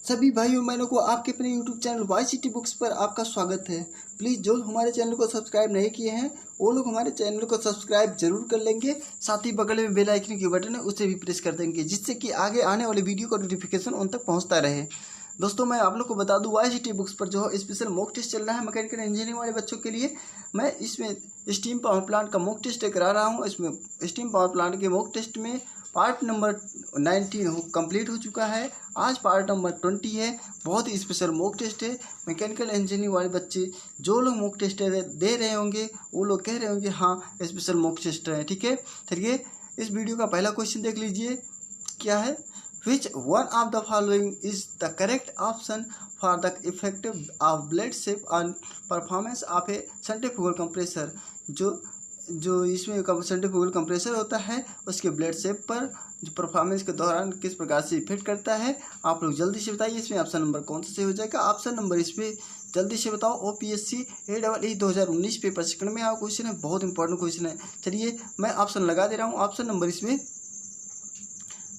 सभी भाइयों बहनों को आपके अपने YouTube चैनल YCT बुक्स पर आपका स्वागत है। प्लीज़ जो हमारे चैनल को सब्सक्राइब नहीं किए हैं वो लोग हमारे चैनल को सब्सक्राइब जरूर कर लेंगे। साथ ही बगल में बेल आइकन की बटन है उसे भी प्रेस कर देंगे, जिससे कि आगे आने वाले वीडियो का नोटिफिकेशन उन तक पहुंचता रहे। दोस्तों मैं आप लोग को बता दूं YCT बुक्स पर जो स्पेशल मॉक टेस्ट चल रहा है मैकेनिकल इंजीनियरिंग वाले बच्चों के लिए। मैं इसमें स्टीम पावर प्लांट का मॉक टेस्ट करा रहा हूँ। इसमें स्टीम पावर प्लांट के मॉक टेस्ट में पार्ट नंबर 19 कंप्लीट हो चुका है। आज पार्ट नंबर 20 है। बहुत ही स्पेशल मॉक टेस्ट है। मैकेनिकल इंजीनियरिंग वाले बच्चे जो लोग मॉक टेस्ट दे रहे होंगे वो लोग कह रहे होंगे हाँ स्पेशल मॉक टेस्ट है। ठीक है, चलिए इस वीडियो का पहला क्वेश्चन देख लीजिए। क्या है? Which one of the following is the correct option for the effect of blade shape and performance of a centrifugal compressor? जो इसमें सेंट्रीफ्यूगल कंप्रेसर होता है उसके ब्लेड शेप पर जो परफॉर्मेंस के दौरान किस प्रकार से इफेक्ट करता है, आप लोग जल्दी से बताइए। इसमें ऑप्शन नंबर कौन सा सही हो जाएगा? ऑप्शन नंबर इसमें जल्दी से बताओ। OPSC AEE 2019 पेपर सेकंड में आप क्वेश्चन है, बहुत इंपॉर्टेंट क्वेश्चन है। चलिए मैं ऑप्शन लगा दे रहा हूँ। ऑप्शन नंबर इसमें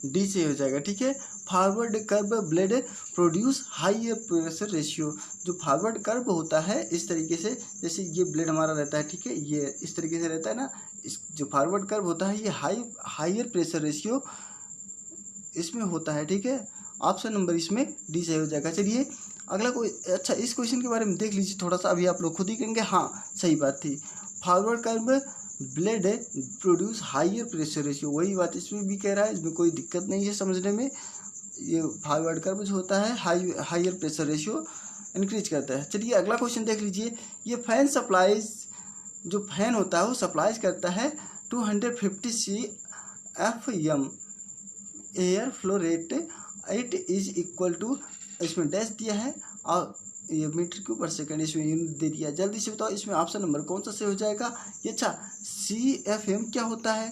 डी से हो जाएगा। ठीक है, forward curve blade produce high pressure ratio. जो फॉरवर्ड कर्व होता है इस तरीके से, जैसे ये ब्लेड हमारा रहता है, ठीक है, ये इस तरीके से रहता है ना। इस जो फॉरवर्ड कर्व होता है ये हायर प्रेशर रेशियो इसमें होता है। ठीक है, ऑप्शन नंबर इसमें डी से हो जाएगा। चलिए अगला कोई अच्छा इस क्वेश्चन के बारे में देख लीजिए थोड़ा सा, अभी आप लोग खुद ही कहेंगे हाँ सही बात थी। Forward curve blade produce higher pressure ratio, वही बात इसमें भी कह रहा है, इसमें कोई दिक्कत नहीं है समझने में। ये फॉरवर्ड कर्व जो होता है हायर प्रेशर रेशियो इंक्रीज करता है। चलिए अगला क्वेश्चन देख लीजिए। ये फैन सप्लाईज, जो फैन होता है वो सप्लाईज करता है 250 CFM air flow rate, it is equal to, इसमें डैश दिया है और ये मीटर क्यूब पर सेकंड इसमें यूनिट दे दिया। जल्दी से बताओ इसमें ऑप्शन नंबर कौन सा से हो जाएगा? ये अच्छा CFM क्या होता है?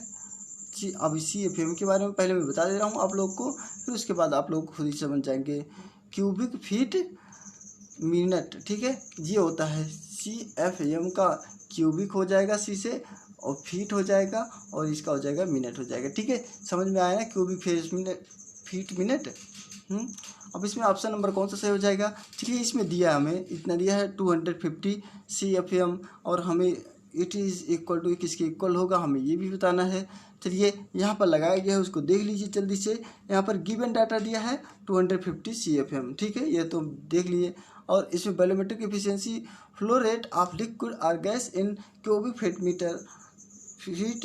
अभी CFM के बारे में पहले मैं बता दे रहा हूँ आप लोग को, फिर उसके बाद आप लोग खुद ही समझ जाएंगे। क्यूबिक फीट मिनट, ठीक है, ये होता है CFM का। क्यूबिक हो जाएगा C से और फीट हो जाएगा और इसका हो जाएगा मिनट हो जाएगा। ठीक है, समझ में आया ना? Cubic feet minute. अब इसमें ऑप्शन नंबर कौन सा सही हो जाएगा? चलिए इसमें दिया हमें इतना दिया है 250 CFM और हमें इट इज़ इक्वल टू किसके इक्वल होगा हमें ये भी बताना है। चलिए यहाँ पर लगाया गया है उसको देख लीजिए जल्दी से। यहाँ पर गिवन डाटा दिया है 250 CFM, ठीक है, ये तो देख लिए। और इसमें volumetric efficiency flow rate of liquid और gas in cubic feet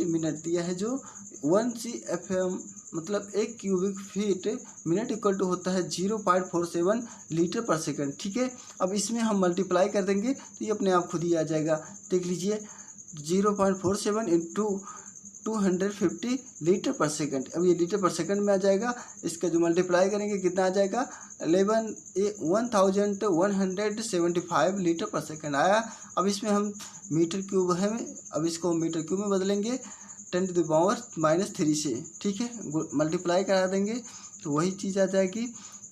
minute दिया है, जो 1 CFM मतलब 1 cubic feet minute equal to होता है 0.47 लीटर पर सेकंड। ठीक है, अब इसमें हम मल्टीप्लाई कर देंगे तो ये अपने आप खुद ही आ जाएगा। देख लीजिए 0.47 इंटू 250 लीटर पर सेकंड, अब ये लीटर पर सेकंड में आ जाएगा। इसका जो मल्टीप्लाई करेंगे कितना आ जाएगा? 1175 लीटर पर सेकंड आया। अब इसमें हम मीटर क्यूब है, अब इसको मीटर क्यूब में बदलेंगे 10⁻³ से। ठीक है, मल्टीप्लाई करा देंगे तो वही चीज़ आ जाएगी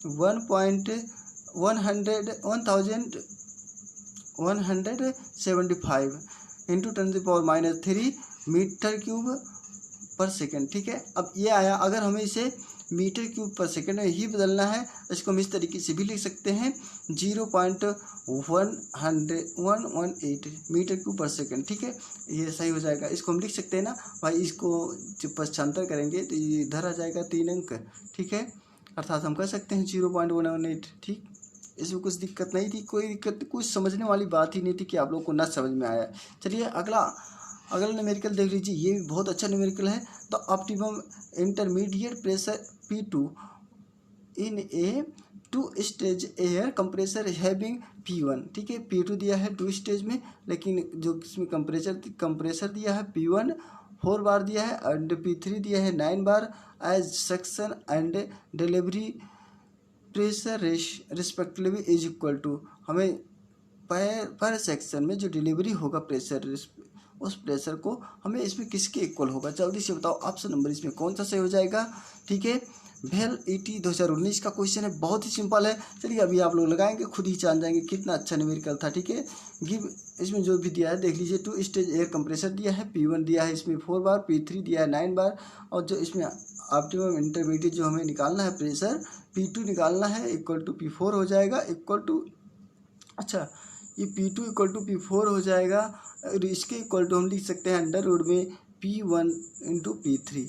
1175 इंटू 10⁻³ मीटर क्यूब पर सेकंड। ठीक है, अब ये आया। अगर हमें इसे मीटर क्यूब पर सेकंड में ही बदलना है इसको हम इस तरीके से भी लिख सकते हैं 0.118 मीटर क्यूब पर सेकंड। ठीक है, ये सही हो जाएगा। इसको हम लिख सकते हैं ना भाई, इसको जब पश्चांतर करेंगे तो ये इधर आ जाएगा 3 अंक। ठीक है, अर्थात हम कह सकते हैं 0.118। ठीक, इसमें कुछ दिक्कत नहीं थी, कोई दिक्कत, कुछ समझने वाली बात ही नहीं थी कि आप लोग को ना समझ में आया। चलिए अगला न्यूमेरिकल देख लीजिए, ये भी बहुत अच्छा न्यूमेरिकल है। The optimum intermediate pressure P2 in A 2 stage air compressor having P1। ठीक है, P2 दिया है 2 स्टेज में, लेकिन जो इसमें कंप्रेसर दिया है P1 4 बार दिया है एंड P3 दिया है 9 bar as suction and delivery pressure respectively is equal to, हमें पर सेक्शन में जो डिलीवरी होगा प्रेशर, उस प्रेशर को हमें इसमें किसके इक्वल होगा? जल्दी से बताओ ऑप्शन नंबर इसमें कौन सा सही हो जाएगा? ठीक है, भेल ET 2019 का क्वेश्चन है, बहुत ही सिंपल है। चलिए अभी आप लोग लगाएंगे खुद ही जान जाएंगे कितना अच्छा न्यूमेरिकल था। ठीक है, गिव इसमें जो भी दिया है देख लीजिए। 2 स्टेज एयर कंप्रेसर दिया है, P1 दिया है इसमें 4 बार, P3 दिया है 9 बार, और जो इसमें ऑप्टिमम इंटरमीडिएट जो हमें निकालना है प्रेशर P2 निकालना है इक्वल टू P4 हो जाएगा इक्वल टू, अच्छा ये P2 इक्वल टू P4 हो जाएगा और इसके इक्वल टू हम लिख सकते हैं अंडर रूट में P1 इंटू P3।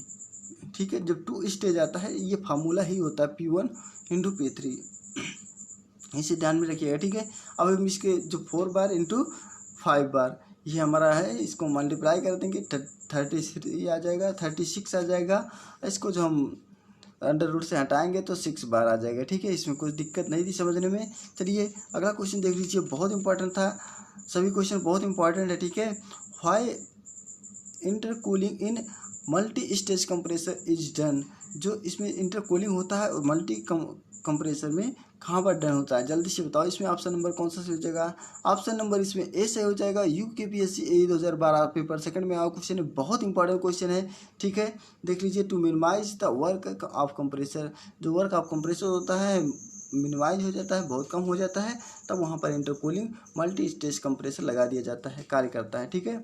ठीक है, जब 2 स्टेज आता है ये फार्मूला ही होता है P1 इंटू P3, इसे ध्यान में रखिएगा। ठीक है, अब हम इसके जो 4 बार इंटू 5 बार ये हमारा है, इसको मल्टीप्लाई कर देंगे 33 आ जाएगा, 36 आ जाएगा। इसको जो हम अंडर रूट से हटाएंगे तो 6 बार आ जाएगा। ठीक है, इसमें कुछ दिक्कत नहीं थी समझने में। चलिए अगला क्वेश्चन देख लीजिए, बहुत इंपॉर्टेंट था, सभी क्वेश्चन बहुत इंपॉर्टेंट है। ठीक है, why intercooling in multi stage compressor is done, जो इसमें इंटरकूलिंग होता है और मल्टी कंप्रेसर में कहाँ पर डन होता है, जल्दी से बताओ। इसमें ऑप्शन नंबर कौन सा सही हो जाएगा? ऑप्शन नंबर इसमें ए सही हो जाएगा। यूकेपीएससी AE 2012 पेपर सेकंड में आओ क्वेश्चन है, बहुत इंपॉर्टेंट क्वेश्चन है। ठीक है, देख लीजिए, to minimise the work of compressor, जो वर्क ऑफ कंप्रेसर होता है मिनिमाइज हो जाता है, बहुत कम हो जाता है, तब वहाँ पर इंटरकूलिंग मल्टी स्टेज कंप्रेसर लगा दिया जाता है, कार्य करता है। ठीक है,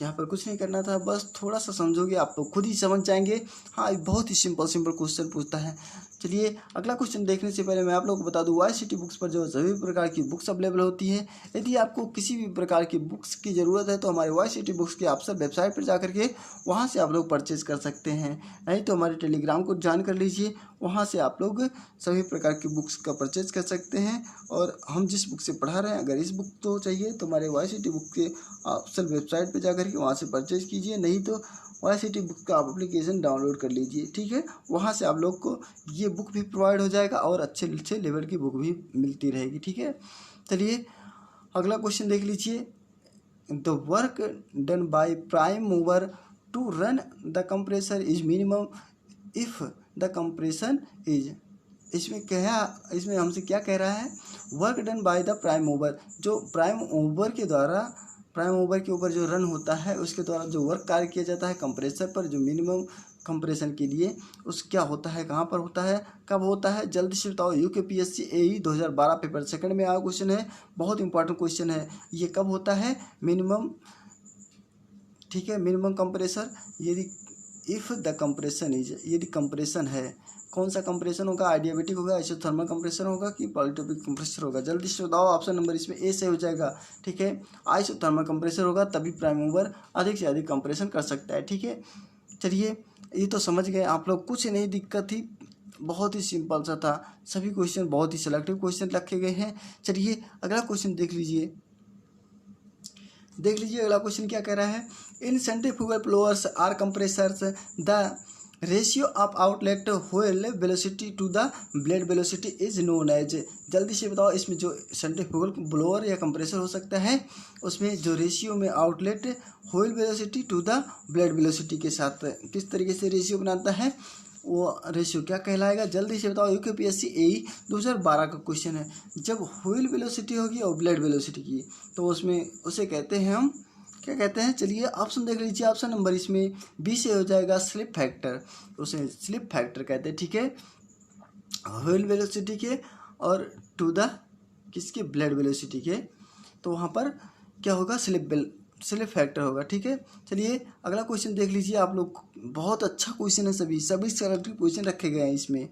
यहाँ पर कुछ नहीं करना था, बस थोड़ा सा समझोगे आप तो खुद ही समझ जाएंगे। हाँ, बहुत ही सिंपल क्वेश्चन पूछता है। चलिए अगला क्वेश्चन देखने से पहले मैं आप लोगों को बता दूं, YCT बुक्स पर जो सभी प्रकार की बुक्स अवेलेबल होती है। यदि आपको किसी भी प्रकार की बुक्स की ज़रूरत है तो हमारे YCT बुक्स के ऑफिशियल वेबसाइट पर जाकर के वहाँ से आप लोग परचेज कर सकते हैं, नहीं तो हमारे टेलीग्राम को ज्वाइन कर लीजिए, वहाँ से आप लोग सभी प्रकार की बुक्स का परचेज कर सकते हैं। और हम जिस बुक से पढ़ा रहे हैं, अगर इस बुक तो चाहिए तो हमारे YCT बुक के ऑफिशियल वेबसाइट पर जाकर के वहाँ से परचेज कीजिए, नहीं तो YCT बुक का आप एप्लीकेशन डाउनलोड कर लीजिए। ठीक है, वहाँ से आप लोग को ये बुक भी प्रोवाइड हो जाएगा और अच्छे अच्छे लेवल की बुक भी मिलती रहेगी। ठीक है, चलिए अगला क्वेश्चन देख लीजिए, the work done by prime mover to run the compressor is minimum if the compression is, इसमें हमसे क्या कह रहा है? Work done by the prime mover, जो प्राइम मूवर के ऊपर जो रन होता है उसके द्वारा जो वर्क कार्य किया जाता है कंप्रेसर पर, जो मिनिमम कंप्रेशन के लिए, उस क्या होता है, कहाँ पर होता है, कब होता है, जल्दी से बताओ। यूकेपीएससी AE 2012 पेपर सेकंड में आया क्वेश्चन है, बहुत इंपॉर्टेंट क्वेश्चन है। ये कब होता है? मिनिमम, ठीक है, मिनिमम कंप्रेसर यदि इफ़ द कंप्रेशन इज, यदि कंप्रेशन है, कौन सा कंप्रेशन होगा? आइडियाबैटिक होगा, आइसोथर्मल कंप्रेसर होगा कि पॉलीट्रोपिक कंप्रेसर होगा? जल्दी से बताओ, ऑप्शन नंबर इसमें ए से हो जाएगा। ठीक है, आइसोथर्मल कंप्रेसर होगा, तभी प्राइम मूवर अधिक से अधिक कंप्रेशन कर सकता है। ठीक है, चलिए ये तो समझ गए आप लोग, कुछ नहीं दिक्कत थी, बहुत ही सिंपल सा था, सभी क्वेश्चन बहुत ही सिलेक्टिव क्वेश्चन रखे गए हैं। चलिए अगला क्वेश्चन देख लीजिए, अगला क्वेश्चन क्या कह रहा है? In centrifugal blowers or compressors the ratio of outlet wheel velocity to the blade velocity is known as, जल्दी से बताओ। इसमें जो सेंट्रीफ्यूगल ब्लोअर या कंप्रेसर हो सकता है, उसमें जो रेशियो में outlet wheel velocity to the blade velocity के साथ किस तरीके से रेशियो बनाता है, वो रेशियो क्या कहलाएगा? जल्दी से बताओ। यूकेपीएससी AE 2012 का क्वेश्चन है। जब व्हील वेलोसिटी होगी और ब्लेड वेलोसिटी की, तो उसमें उसे कहते हैं हम क्या कहते हैं? चलिए ऑप्शन देख लीजिए, ऑप्शन नंबर इसमें बी से हो जाएगा स्लिप फैक्टर, उसे स्लिप फैक्टर कहते हैं। ठीक है, व्हील वेलोसिटी के और टू द किसके? ब्लेड वेलोसिटी के, तो वहाँ पर क्या होगा? स्लिप फैक्टर होगा। ठीक है, चलिए अगला क्वेश्चन देख लीजिए आप लोग, बहुत अच्छा क्वेश्चन है, सभी सेलेक्टिव क्वेश्चन रखे गए हैं इसमें।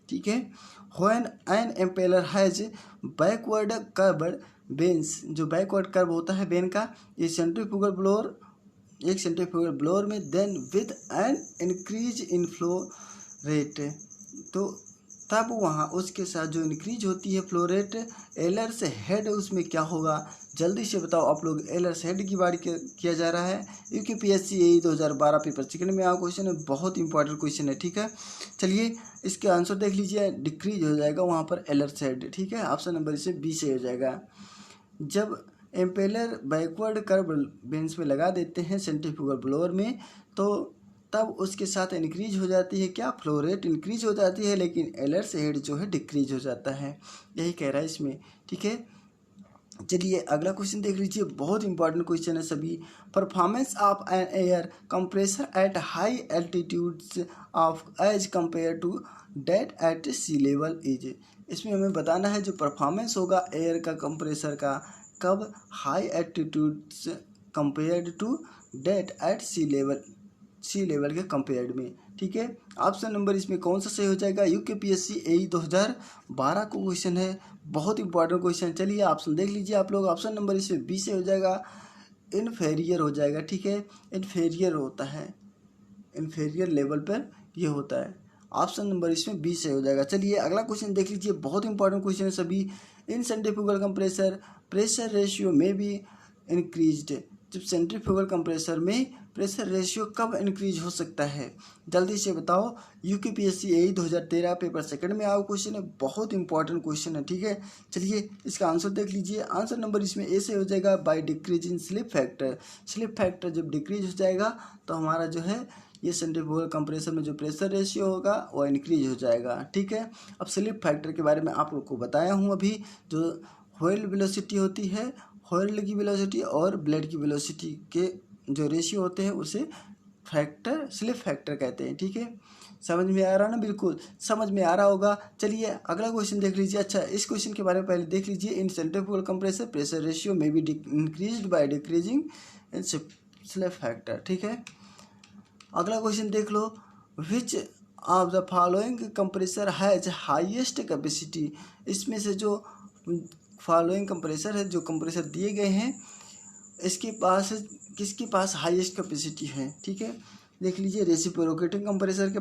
ठीक है, when an impeller has backward curved vanes, जो बैकवर्ड कर्व होता है बेन का, ये सेंट्रीफ्यूगल ब्लोअर, एक सेंट्रीफ्यूगल ब्लोअर में, then with an increase in flow rate, तो तब वहाँ उसके साथ जो इंक्रीज होती है फ्लो रेट, एलर से हेड, उसमें क्या होगा? जल्दी से बताओ आप लोग। एलर से हेड की बात किया जा रहा है। यूकेपीएससी AE 2012 पेपर सेकंड में आया क्वेश्चन है, बहुत इंपॉर्टेंट क्वेश्चन है। ठीक है, चलिए इसके आंसर देख लीजिए, डिक्रीज हो जाएगा वहाँ पर एलर से हेड। ठीक है, ऑप्शन नंबर इसे बी से हो जाएगा। जब एम्पेलर बैकवर्ड कर्व बेंच में लगा देते हैं सेंट्रीफ्यूगल ब्लोअर में, तो तब उसके साथ इंक्रीज हो जाती है क्या? फ्लो रेट इंक्रीज हो जाती है, लेकिन एलर से हेड जो है डिक्रीज हो जाता है, यही कह रहा है इसमें। ठीक है, चलिए अगला क्वेश्चन देख लीजिए, बहुत इंपॉर्टेंट क्वेश्चन है सभी। Performance of an air compressor at high altitudes of as compare to that at sea level is, इसमें हमें बताना है जो परफॉर्मेंस होगा एयर का कंप्रेसर का, कब? High altitudes compared to that at sea level के कंपेयर्ड में। ठीक है। ऑप्शन नंबर इसमें कौन सा सही हो जाएगा? यूकेपीएससी AE 2012 को क्वेश्चन है, बहुत इंपॉर्टेंट क्वेश्चन। चलिए ऑप्शन देख लीजिए आप लोग। ऑप्शन नंबर इसमें बी से हो जाएगा, इन्फेरियर हो जाएगा, ठीक है। इन्फेरियर होता है, इन्फेरियर लेवल पर ये होता है। ऑप्शन नंबर इसमें बी से हो जाएगा। चलिए अगला क्वेश्चन देख लीजिए, बहुत इंपॉर्टेंट क्वेश्चन है सभी। इन सेंट्रीफ्यूगल कंप्रेसर प्रेशर रेशियो में भी इंक्रीज्ड। जब सेंट्रीफ्यूगल कंप्रेसर में प्रेशर रेशियो कब इंक्रीज हो सकता है? जल्दी से बताओ। यूकेपीएससी AE 2013 पेपर सेकंड में आओ क्वेश्चन है, बहुत इंपॉर्टेंट क्वेश्चन है, ठीक है। चलिए इसका आंसर देख लीजिए। आंसर नंबर इसमें ए से हो जाएगा, by decrease in slip factor. Slip factor जब डिक्रीज हो जाएगा तो हमारा जो है ये सेंट्रीफ्यूगल कंप्रेसर में जो प्रेशर रेशियो होगा वो इंक्रीज हो जाएगा, ठीक है। अब स्लिप फैक्टर के बारे में आप लोग को बताया हूँ अभी। जो व्हील वेलोसिटी होती है, व्हील की वेलोसिटी और ब्लेड की वेलोसिटी के जो रेशियो होते हैं उसे फैक्टर, स्लिप फैक्टर कहते हैं, ठीक है। समझ में आ रहा ना? बिल्कुल समझ में आ रहा होगा। चलिए अगला क्वेश्चन देख लीजिए। अच्छा, इस क्वेश्चन के बारे में पहले देख लीजिए। In centrifugal compressor pressure ratio में be increased by decreasing in slip factor, ठीक है। अगला क्वेश्चन देख लो। Which of the following compressor has highest capacity. इसमें से जो फॉलोइंग कंप्रेसर है, जो कंप्रेसर दिए गए हैं, इसके पास किसके पास हाईएस्ट कैपेसिटी है, ठीक है। देख लीजिए, रेसिप्रोकेटिंग कंप्रेसर के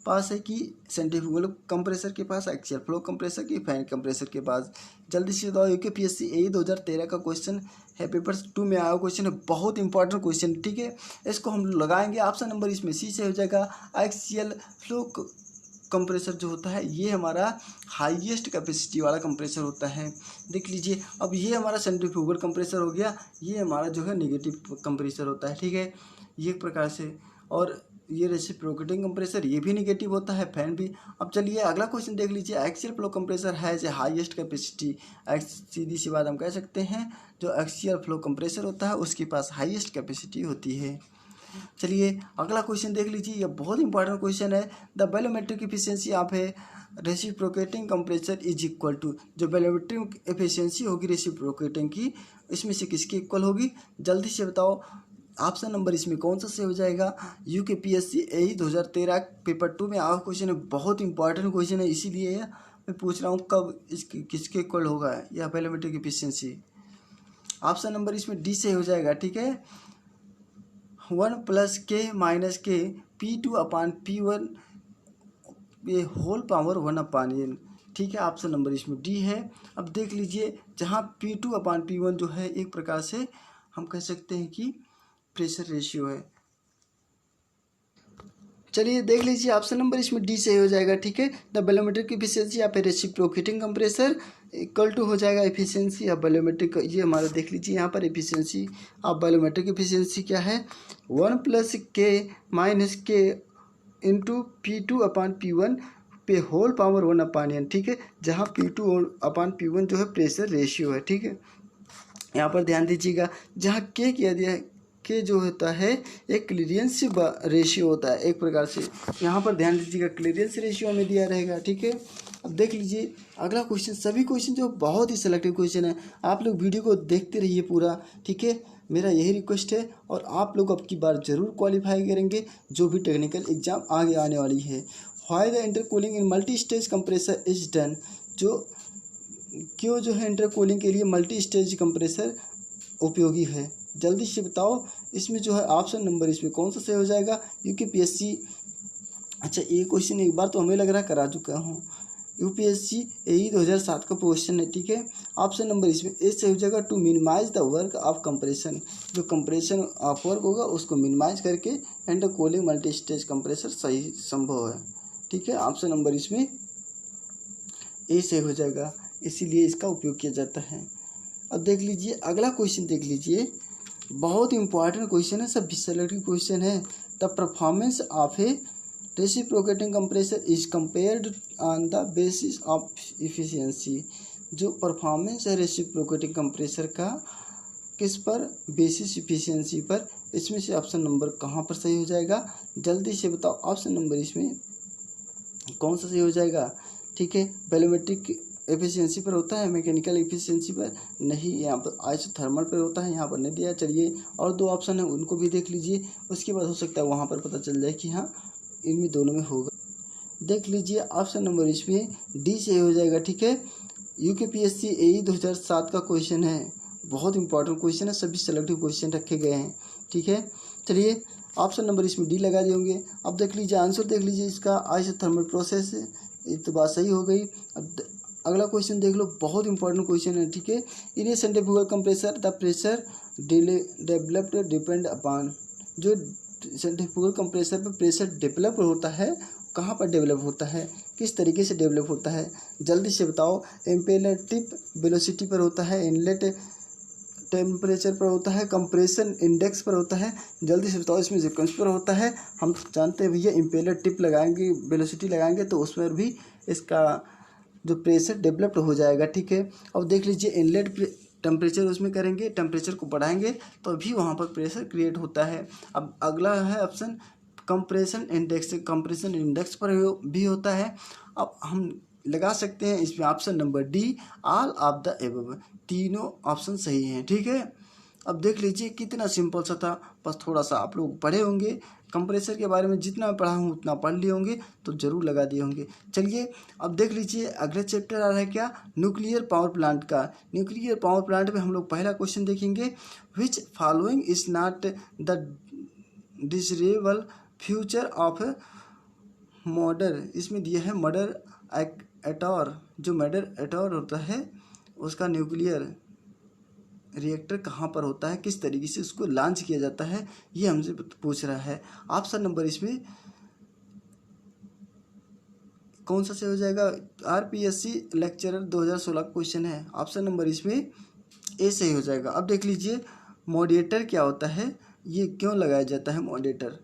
पास है कि सेंट्रीफ्यूगल कंप्रेसर के पास, एक्सियल फ्लो कंप्रेसर की, फैन कंप्रेसर के पास। जल्दी से बताओ। यूकेपीएससी AE 2013 का क्वेश्चन है, पेपर 2 में आया क्वेश्चन है, बहुत इंपॉर्टेंट क्वेश्चन, ठीक है। इसको हम लगाएंगे। ऑप्शन नंबर इसमें सी से हो जाएगा। एक्सियल फ्लो कंप्रेसर जो होता है ये हमारा हाईएस्ट कैपेसिटी वाला कंप्रेसर होता है। देख लीजिए, अब ये हमारा सेंट्रीफ्यूगल कंप्रेसर हो गया, ये हमारा जो है नेगेटिव कंप्रेसर होता है, ठीक है, ये एक प्रकार से। और ये रेसिप्रोकेटिंग कंप्रेसर ये भी नेगेटिव होता है, फैन भी। अब चलिए अगला क्वेश्चन देख लीजिए। Axial flow compressor has a highest capacity. सीधी सी बात हम कह सकते हैं, जो एक्सियल फ्लो कंप्रेसर होता है उसके पास हाईएस्ट कैपेसिटी होती है। चलिए अगला क्वेश्चन देख लीजिए, यह बहुत इंपॉर्टेंट क्वेश्चन है। The volumetric efficiency of a reciprocating compressor is equal to. जो बैलोमेट्रिक एफिशिएंसी होगी रेसिप्रोकेटिंग की, इसमें से किसकी इक्वल होगी? जल्दी से बताओ। ऑप्शन नंबर इसमें कौन सा से हो जाएगा? यूकेपीएससी AE 2013 पेपर 2 में आया क्वेश्चन है, बहुत इंपॉर्टेंट क्वेश्चन है, इसीलिए मैं पूछ रहा हूँ कब इसके किसके इक्वल होगा यह बैलोमेट्रिक एफिशिएंसी। ऑप्शन नंबर इसमें डी से हो जाएगा, ठीक है। 1 + k - k P2/P1 ये होल पावर 1/n, ठीक है। ऑप्शन नंबर इसमें डी है। अब देख लीजिए, जहाँ P2/P1 जो है एक प्रकार से हम कह सकते हैं कि प्रेशर रेशियो है। चलिए देख लीजिए, ऑप्शन नंबर इसमें डी से हो जाएगा, ठीक है। The volumetric efficiency of a reciprocating compressor equal to हो जाएगा एफिशिएंसी ऑफ बैलोमेट्रिक। ये हमारा देख लीजिए यहाँ पर एफिशिएंसी ऑफ बैलोमेट्रिक एफिशिएंसी क्या है? 1 + k - k इंटू P2/P1 पे होल पावर 1/n, ठीक है। जहाँ P2/P1 जो है प्रेशर रेशियो है, ठीक है। यहाँ पर ध्यान दीजिएगा, जहाँ के किया दिया है, के जो होता है एक क्लीयरेंस रेशियो होता है एक प्रकार से। यहाँ पर ध्यान दीजिएगा, क्लीयरेंस रेशियो में दिया रहेगा, ठीक है। अब देख लीजिए अगला क्वेश्चन। सभी क्वेश्चन जो बहुत ही सिलेक्टिव क्वेश्चन है, आप लोग वीडियो को देखते रहिए पूरा, ठीक है। मेरा यही रिक्वेस्ट है, और आप लोग अब की बार जरूर क्वालिफाई करेंगे जो भी टेक्निकल एग्जाम आगे आने वाली है। Why the intercooling in multi stage compressor is done. क्यों जो है इंटरकूलिंग के लिए मल्टी स्टेज कंप्रेसर उपयोगी है? जल्दी से बताओ। इसमें जो है ऑप्शन नंबर इसमें कौन सा सही हो जाएगा? यूकेपीएससी, अच्छा ये क्वेश्चन एक बार तो हमें लग रहा है करा चुका हूँ। यूपीएससी AE 2007 का क्वेश्चन है, ठीक है। ऑप्शन नंबर इसमें ए से हो जाएगा। To minimise the work of compression. जो कंप्रेशन ऑफ वर्क होगा उसको मिनिमाइज करके इंटरकूलिंग मल्टी स्टेज कंप्रेसर सही संभव है, ठीक है। ऑप्शन नंबर इसमें ए से हो जाएगा, इसीलिए इसका उपयोग किया जाता है। अब देख लीजिए अगला क्वेश्चन देख लीजिए, बहुत इंपॉर्टेंट क्वेश्चन है, सब सेलेक्टिव क्वेश्चन है। The performance of a reciprocating compressor is compared on the basis of efficiency. जो परफॉर्मेंस है रेसिप्रोकेटिंग कंप्रेसर का किस पर? बेसिस इफिशिएंसी पर। इसमें से ऑप्शन नंबर कहाँ पर सही हो जाएगा? जल्दी से बताओ। ऑप्शन नंबर इसमें कौन सा सही हो जाएगा? ठीक है, बैलोमेट्रिक एफिशिएंसी पर होता है, मैकेनिकल एफिशिएंसी पर नहीं, यहाँ पर आइसोथर्मल पर होता है, यहाँ पर नहीं दिया। चलिए और दो ऑप्शन है उनको भी देख लीजिए, उसके बाद हो सकता है वहाँ पर पता चल जाए कि हाँ इनमें दोनों में होगा। देख लीजिए ऑप्शन नंबर इसमें डी से हो जाएगा। ठीक है, यूकेपीएससी AE 2007 का क्वेश्चन है, बहुत इंपॉर्टेंट क्वेश्चन है, सभी सेलेक्टिव क्वेश्चन रखे गए हैं। ठीक है, चलिए ऑप्शन नंबर इसमें डी लगा दिए होंगे। अब देख लीजिए आंसर, देख लीजिए इसका आइसोथर्मल प्रोसेस, ये तो बात सही हो गई। अब अगला क्वेश्चन देख लो, बहुत इंपॉर्टेंट क्वेश्चन है। ठीक है, in a centrifugal compressor the pressure developed depend upon, जो सेंट्रीफ्यूगल कंप्रेसर पर प्रेशर डेवलप होता है, कहाँ पर डेवलप होता है, किस तरीके से डेवलप होता है, जल्दी से बताओ। इम्पेलर टिप वेलोसिटी पर होता है, इनलेट टेम्परेचर पर होता है, कंप्रेशन इंडेक्स पर होता है, जल्दी से बताओ। इसमें सीक्वेंस पर होता है। हम जानते हैं भैया, इम्पेलर टिप लगाएंगे, वेलोसिटी लगाएंगे तो उसमें भी इसका जो प्रेशर डेवलप्ड हो जाएगा। ठीक है, अब देख लीजिए इनलेट टेम्परेचर उसमें करेंगे, टेम्परेचर को बढ़ाएंगे तो भी वहाँ पर प्रेशर क्रिएट होता है। अब अगला है option compression index, compression index पर भी होता है। अब हम लगा सकते हैं इसमें option number D, all of the above, तीनों ऑप्शन सही हैं। ठीक है, अब देख लीजिए कितना सिंपल सा था, बस थोड़ा सा आप लोग पढ़े होंगे, कंप्रेसर के बारे में जितना पढ़ा हूँ उतना पढ़ लिए होंगे तो जरूर लगा दिए होंगे। चलिए अब देख लीजिए अगला चैप्टर आ रहा है क्या, न्यूक्लियर पावर प्लांट का। न्यूक्लियर पावर प्लांट में हम लोग पहला क्वेश्चन देखेंगे, which following is not the desirable future of murder. इसमें दिया है मर्डर एटॉर, जो मर्डर एटॉर होता है उसका न्यूक्लियर रिएक्टर कहाँ पर होता है, किस तरीके से उसको लॉन्च किया जाता है, ये हमसे पूछ रहा है। ऑप्शन नंबर इसमें कौन सा से हो जाएगा, आरपीएससी लेक्चरर 2016 क्वेश्चन है, ऑप्शन नंबर इसमें ए से ही हो जाएगा। अब देख लीजिए मॉड्यूलेटर क्या होता है, ये क्यों लगाया जाता है मॉड्यूलेटर,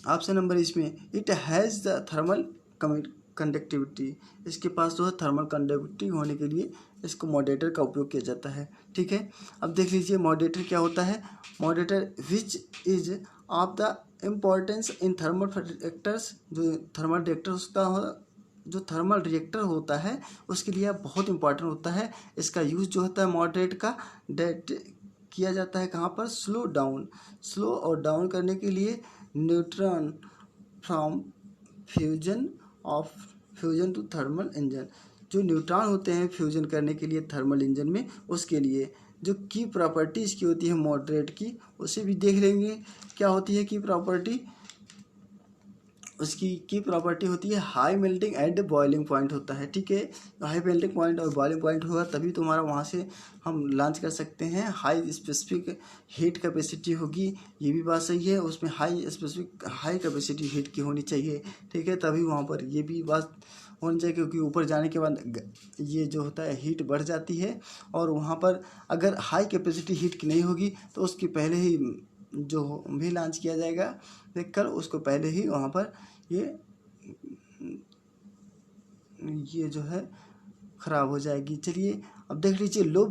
ऑप्शन नंबर इसमें it has the thermal conductivity, इसके पास जो है थर्मल कंडक्टिविटी होने के लिए इसको मॉड्यूलेटर का उपयोग किया जाता है। ठीक है, अब देख लीजिए मॉड्यूलेटर क्या होता है, modulator which is of the importance in thermal reactors, जो थर्मल रिएक्टर उसका जो थर्मल रिएक्टर होता है उसके लिए बहुत इंपॉर्टेंट होता है। इसका यूज़ जो होता है मॉडरेट का किया जाता है कहाँ पर, स्लो और डाउन करने के लिए neutron from fusion to thermal engine, जो न्यूट्रॉन होते हैं फ्यूजन करने के लिए थर्मल इंजन में, उसके लिए जो की प्रॉपर्टी इसकी होती है मॉडरेट की, उसे भी देख लेंगे क्या होती है की प्रॉपर्टी। उसकी की प्रॉपर्टी होती है high melting and boiling point होता है। ठीक है, हाई मेल्टिंग पॉइंट और बॉइलिंग पॉइंट होगा तभी तुम्हारा वहाँ से हम लॉन्च कर सकते हैं। हाई स्पेसिफिक हीट कैपेसिटी होगी, ये भी बात सही है, उसमें हाई कैपेसिटी हीट की होनी चाहिए। ठीक है, तभी वहाँ पर ये भी बात होनी चाहिए, क्योंकि ऊपर जाने के बाद ये जो होता है हीट बढ़ जाती है, और वहाँ पर अगर हाई कैपेसिटी हीट की नहीं होगी तो उसके पहले ही जो भी लॉन्च किया जाएगा देखकर उसको पहले ही वहाँ पर ये जो है ख़राब हो जाएगी। चलिए अब देख लीजिए लो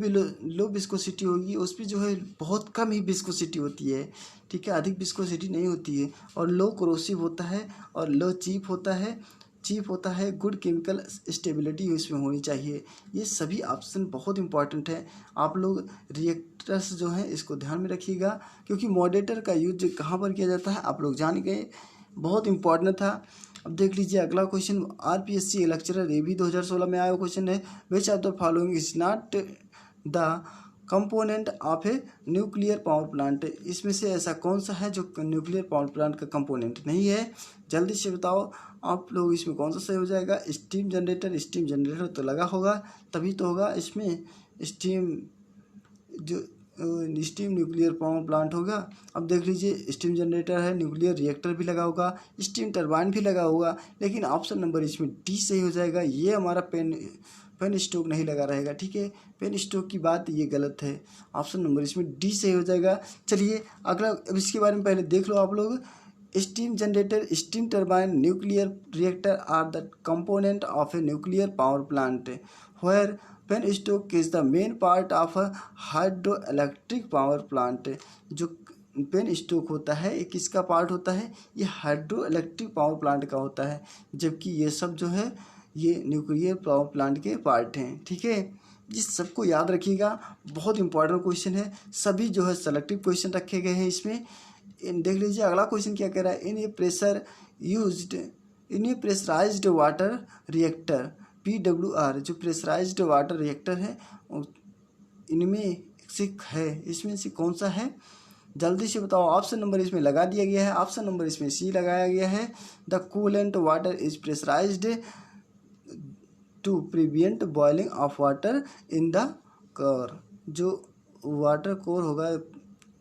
विस्कोसिटी होगी, उस पर जो है बहुत कम ही विस्कोसिटी होती है। ठीक है, अधिक विस्कोसिटी नहीं होती है, और लो कोरोसिव होता है और लो चीप होता है। गुड केमिकल स्टेबिलिटी इसमें होनी चाहिए। ये सभी ऑप्शन बहुत इंपॉर्टेंट है, आप लोग रिएक्टर्स जो हैं इसको ध्यान में रखिएगा, क्योंकि मॉडरेटर का यूज कहाँ पर किया जाता है आप लोग जान गए, बहुत इंपॉर्टेंट था। अब देख लीजिए अगला क्वेश्चन, आरपीएससी लेक्चरर AV 2016 में आया क्वेश्चन है, विच of the following is not the component of a nuclear power plant. इसमें से ऐसा कौन सा है जो न्यूक्लियर पावर प्लांट का कंपोनेंट नहीं है, जल्दी से बताओ आप लोग। इसमें कौन सा सही हो जाएगा, स्टीम जनरेटर तो लगा होगा तभी तो होगा, इसमें स्टीम न्यूक्लियर पावर प्लांट होगा। अब देख लीजिए स्टीम जनरेटर है, न्यूक्लियर रिएक्टर भी लगा होगा, स्टीम टरबाइन भी लगा होगा, लेकिन ऑप्शन नंबर इसमें डी सही हो जाएगा। ये हमारा पेन स्टोक नहीं लगा रहेगा। ठीक है, पेन स्टोक की बात ये गलत है, ऑप्शन नंबर इसमें डी सही हो जाएगा। चलिए अगला, अब इसके बारे में पहले देख लो आप लोग। Steam generator, steam turbine, nuclear reactor are the component of a nuclear power plant where penstock is the main part of hydroelectric power plant. जो पेन स्टोक होता है ये किसका पार्ट होता है, ये हाइड्रो इलेक्ट्रिक पावर प्लांट का होता है, जबकि ये सब जो है ये न्यूक्लियर पावर प्लांट के पार्ट हैं। ठीक है, इस सबको याद रखिएगा, बहुत इंपॉर्टेंट क्वेश्चन है, सभी जो है सेलेक्टिव क्वेश्चन रखे गए हैं इसमें। देख लीजिए अगला क्वेश्चन क्या कह रहा है, in a pressurised water reactor PWR, जो प्रेशराइज्ड वाटर रिएक्टर है इनमें से है, इसमें से कौन सा है, जल्दी से बताओ। ऑप्शन नंबर इसमें लगा दिया गया है, ऑप्शन नंबर इसमें सी लगाया गया है। The coolant water is pressurised to prevent boiling of water in the core. जो वाटर कोर होगा,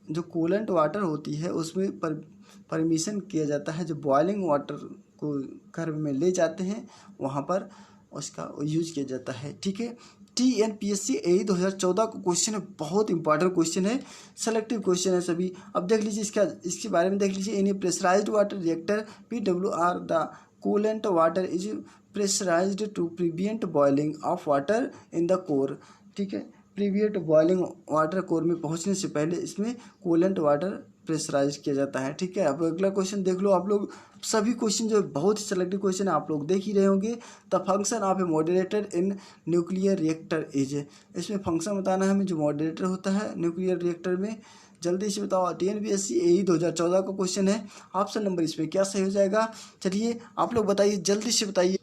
जो कूलेंट वाटर होती है उसमें परमिशन किया जाता है, जो बॉइलिंग वाटर को घर में ले जाते हैं वहाँ पर उसका यूज किया जाता है। ठीक है, TNPSC AE 2014 का क्वेश्चन है, बहुत इंपॉर्टेंट क्वेश्चन है, सेलेक्टिव क्वेश्चन है सभी। अब देख लीजिए इसके बारे में देख लीजिए। In a pressurised water reactor PWR the coolant water is pressurised to prevent boiling of water in the core. ठीक है, प्रिवेंट बॉइलिंग वाटर कोर में पहुंचने से पहले इसमें कूलेंट वाटर प्रेशराइज किया जाता है। ठीक है, अब अगला क्वेश्चन देख लो आप लोग। सभी क्वेश्चन जो बहुत ही सेलेक्टिव क्वेश्चन है आप लोग देख ही रहे होंगे। The function of A moderator in nuclear reactor is, इसमें फंक्शन बताना है हमें जो मॉडरेटर होता है न्यूक्लियर रिएक्टर में। जल्दी से बताओ। TNPSC AE 2014 का क्वेश्चन है। ऑप्शन नंबर इसमें क्या सही हो जाएगा, चलिए आप लोग बताइए, जल्दी से बताइए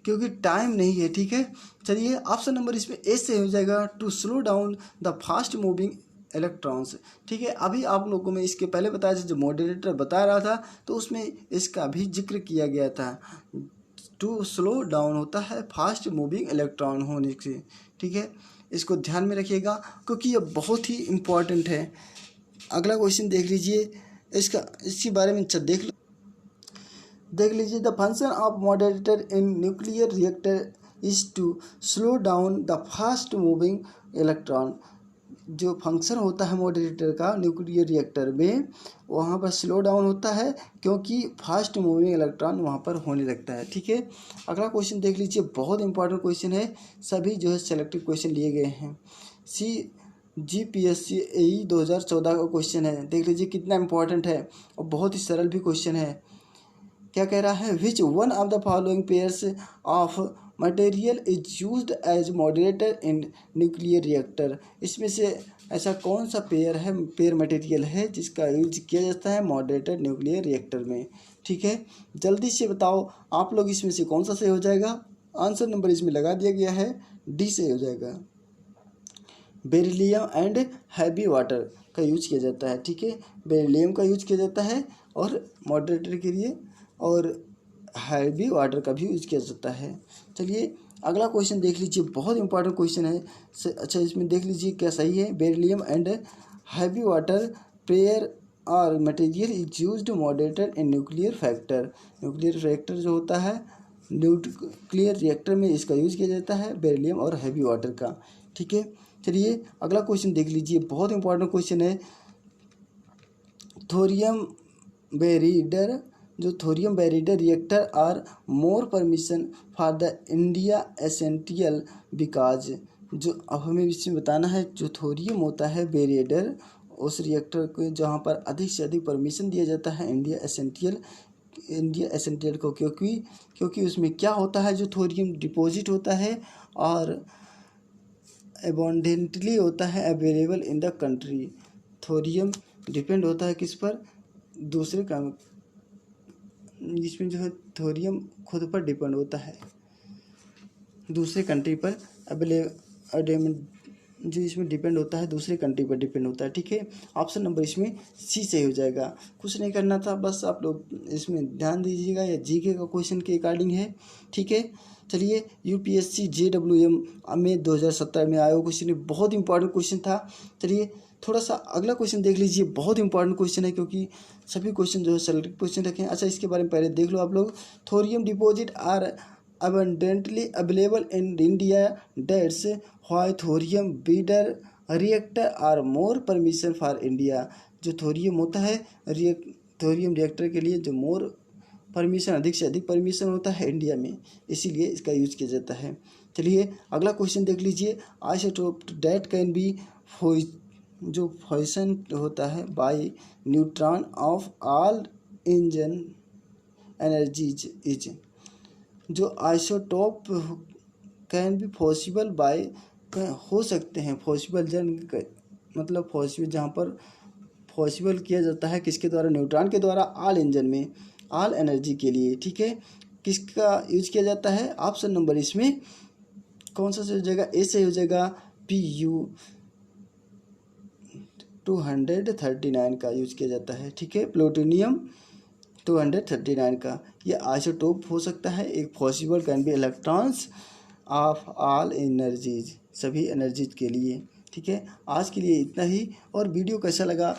क्योंकि टाइम नहीं है। ठीक है, चलिए ऑप्शन नंबर इसमें ए से हो जाएगा, to slow down the fast moving electrons. ठीक है, अभी आप लोगों को मैं इसके पहले बताया जो मॉडरेटर बता रहा था तो उसमें इसका भी जिक्र किया गया था। टू स्लो डाउन होता है फास्ट मूविंग इलेक्ट्रॉन होने से। ठीक है, इसको ध्यान में रखिएगा क्योंकि ये बहुत ही इम्पॉर्टेंट है। अगला क्वेश्चन देख लीजिए, इसके बारे में देख लीजिए। The function of moderator in nuclear reactor is to slow down the fast moving electron. जो फंक्शन होता है मॉडरेटर का न्यूक्लियर रिएक्टर में, वहाँ पर स्लो डाउन होता है क्योंकि फास्ट मूविंग इलेक्ट्रॉन वहाँ पर होने लगता है। ठीक है, अगला क्वेश्चन देख लीजिए, बहुत इंपॉर्टेंट क्वेश्चन है, सभी जो है सेलेक्टिव क्वेश्चन लिए गए हैं। GPSC AE 2014 का क्वेश्चन है, देख लीजिए कितना इंपॉर्टेंट है और बहुत ही सरल भी क्वेश्चन है। क्या कह रहा है, which one of the following pairs of material is used as moderator in nuclear reactor. इसमें से ऐसा कौन सा पेयर मटेरियल है जिसका यूज किया जाता है मॉडरेटर न्यूक्लियर रिएक्टर में। ठीक है, जल्दी से बताओ आप लोग, इसमें से कौन सा सही हो जाएगा। आंसर नंबर इसमें लगा दिया गया है, डी से हो जाएगा। बेरिलियम एंड हैवी वाटर का यूज किया जाता है। ठीक है, बेरिलियम का यूज किया जाता है और मॉडरेटर के लिए, और हैवी वाटर का भी यूज किया जाता है। चलिए अगला क्वेश्चन देख लीजिए, बहुत इंपॉर्टेंट क्वेश्चन है। अच्छा, इसमें देख लीजिए क्या सही है। Beryllium and heavy water pair और material is used moderator in nuclear factor. Nuclear reactor जो होता है, न्यूक्लियर रिएक्टर में इसका यूज किया जाता है बेरिलियम और हैवी वाटर का। ठीक है, चलिए अगला क्वेश्चन देख लीजिए, बहुत इंपॉर्टेंट क्वेश्चन है। थोरियम बेरिडर, जो thorium breeder reactor are more permission for the India essential because. जो अब हमें इसमें बताना है, जो थोरियम होता है बेरिडर, उस रिएक्टर को जहाँ पर अधिक से अधिक परमिशन दिया जाता है इंडिया एसेंटियल को, क्योंकि उसमें क्या होता है, जो थोरियम डिपॉजिट होता है और एबोंडेंटली होता है available in the country. Thorium depend होता है किस पर, दूसरे काम, इसमें जो है थोरियम खुद पर डिपेंड होता है, दूसरे कंट्री पर जो इसमें डिपेंड होता है दूसरे कंट्री पर डिपेंड होता है। ठीक है, ऑप्शन नंबर इसमें सी सही हो जाएगा। कुछ नहीं करना था, बस आप लोग इसमें ध्यान दीजिएगा, या जीके का क्वेश्चन के अकॉर्डिंग है। ठीक है, चलिए UPSC JWM में 2017 में आया क्वेश्चन, बहुत इंपॉर्टेंट क्वेश्चन था। चलिए थोड़ा सा अगला क्वेश्चन देख लीजिए, बहुत इंपॉर्टेंट क्वेश्चन है क्योंकि सभी क्वेश्चन जो है सेलेक्टेड क्वेश्चन रखे हैं। अच्छा, इसके बारे में पहले देख लो आप लोग। Thorium deposit are abundantly available in India, that's why thorium breeder reactor are more permission for India। जो थोरियम होता है थोरियम रिएक्टर के लिए जो मोर परमिशन, अधिक से अधिक परमिशन होता है इंडिया में, इसीलिए इसका यूज किया जाता है। चलिए अगला क्वेश्चन देख लीजिए। आइसोटोप डैट कैन बी जो फ्यूजन होता है by neutron of all engine energies is. जो isotope can be possible by हो सकते हैं, पॉसिबल जन मतलब पॉसिबल, जहाँ पर पॉसिबल किया जाता है किसके द्वारा, न्यूट्रॉन के द्वारा ऑल इंजन में, ऑल एनर्जी के लिए, ठीक है। किसका यूज किया जाता है, ऑप्शन नंबर इसमें कौन सा हो जाएगा, ए से हो जाएगा PU 239 का यूज किया जाता है, ठीक है। प्लूटोनियम 239 का ये आइसोटोप हो सकता है, एक possible can be electrons of all energies, सभी एनर्जीज के लिए, ठीक है। आज के लिए इतना ही, और वीडियो कैसा लगा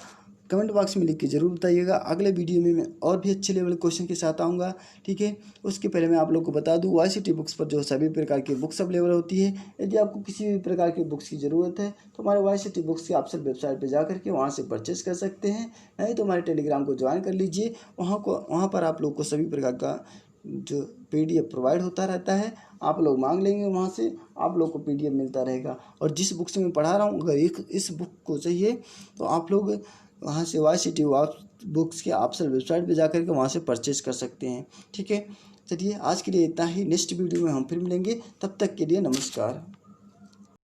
कमेंट बॉक्स में लिख के ज़रूर बताइएगा। अगले वीडियो में मैं और भी अच्छे लेवल क्वेश्चन के साथ आऊँगा, ठीक है। उसके पहले मैं आप लोग को बता दूँ YCT बुक्स पर जो सभी प्रकार की बुक्स अवेलेबल होती है। यदि आपको किसी भी प्रकार की बुक्स की ज़रूरत है तो हमारे YCT बुक्स की ऑफिशियल वेबसाइट पर जा करके वहाँ से परचेस कर सकते हैं, नहीं तो हमारे टेलीग्राम को ज्वाइन कर लीजिए। वहाँ पर आप लोग को सभी प्रकार का जो PDF प्रोवाइड होता रहता है, आप लोग मांग लेंगे वहाँ से, आप लोग को PDF मिलता रहेगा। और जिस बुक से मैं पढ़ा रहा हूँ अगर इस बुक को चाहिए तो आप लोग वहाँ से YCT बुक्स के ऑफिशियल वेबसाइट पे जाकर के वहाँ से परचेज कर सकते हैं, ठीक है। चलिए आज के लिए इतना ही, नेक्स्ट वीडियो में हम फिर मिलेंगे, तब तक के लिए नमस्कार।